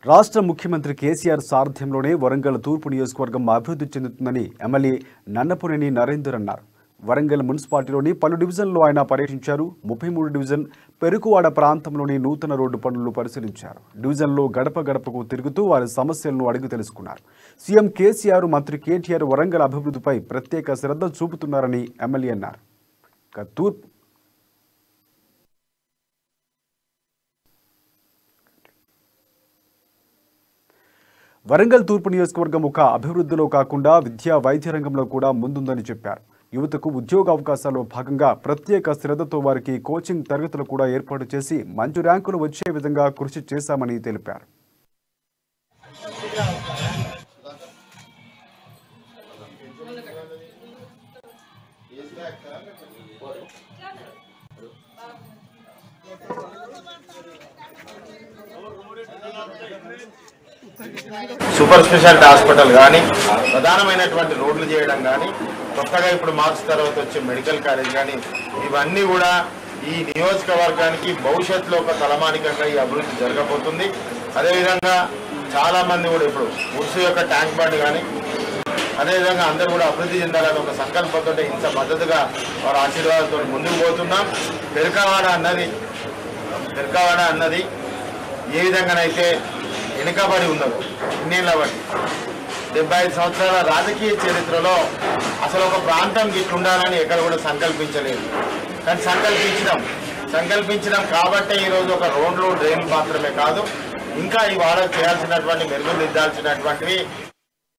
రాష్ట్ర ముఖ్యమంత్రి కేసీఆర్ సారథ్యంలోనే వరంగల్ తూర్పు నియోజకవర్గం అభివృద్ధి చెందుతుందని ఎమ్మెల్యే నన్నపునేని నరేందర్ అన్నారు. వరంగల్ మున్సిపాలిటీలోని పలు డివిజన్లలో ఆయన పర్యటించారు. 33 డివిజన్ పెరుకువాడ ప్రాంతంలోని నూతన రోడ్డు పనులను పరిశీలించారు. డివిజన్లో గడప గడపకు తిరుగుతూ వారి సమస్యలను అడిగి తెలుసుకున్నారు. సీఎం కేసీఆర్, మంత్రి కేటీఆర్ వరంగల్ అభివృద్ధిపై ప్రత్యేక శ్రద్ధ చూపుతున్నారని ఎమ్మెల్యే అన్నారు. వరంగల్ తూర్పు నియోజకవర్గం ఒక అభివృద్ధిలో కాకుండా విద్యా వైద్య రంగంలో కూడా ముందుందని చెప్పారు. యువతకు ఉద్యోగ అవకాశాల్లో భాగంగా ప్రత్యేక శ్రద్ధతో వారికి కోచింగ్ తరగతులు కూడా ఏర్పాటు చేసి మంచి ర్యాంకులు వచ్చే విధంగా కృషి చేశామని తెలిపారు. సూపర్ స్పెషాలిటీ హాస్పిటల్ కానీ ప్రధానమైనటువంటి రోడ్లు చేయడం కానీ కొత్తగా ఇప్పుడు మార్క్స్ తర్వాత వచ్చే మెడికల్ కాలేజ్ కానీ ఇవన్నీ కూడా ఈ నియోజకవర్గానికి భవిష్యత్తులో ఒక తలమానికంగా ఈ అభివృద్ధి జరగబోతుంది. అదేవిధంగా చాలామంది కూడా ఇప్పుడు ఉర్సు యొక్క ట్యాంక్ బండ్ కానీ అదేవిధంగా అందరూ కూడా అభివృద్ధి చెందాలని ఒక సంకల్పంతో ఇంత మద్దతుగా వారి ఆశీర్వాదంతో ముందుకు పోతున్నాం. పెరుకవాడ అన్నది ఏ విధంగానైతే వెనుకబడి ఉన్నదో ఇన్నేళ్ళ బట్టి 75 సంవత్సరాల రాజకీయ చరిత్రలో అసలు ఒక ప్రాంతం ఇట్లుండాలని ఎక్కడ కూడా సంకల్పించలేదు. కానీ సంకల్పించడం కాబట్టే ఈరోజు ఒక రోడ్లు డ్రైన్ మాత్రమే కాదు, ఇంకా ఈ వాడకు చేయాల్సినటువంటి మెరుగుదిద్దాల్సినటువంటివి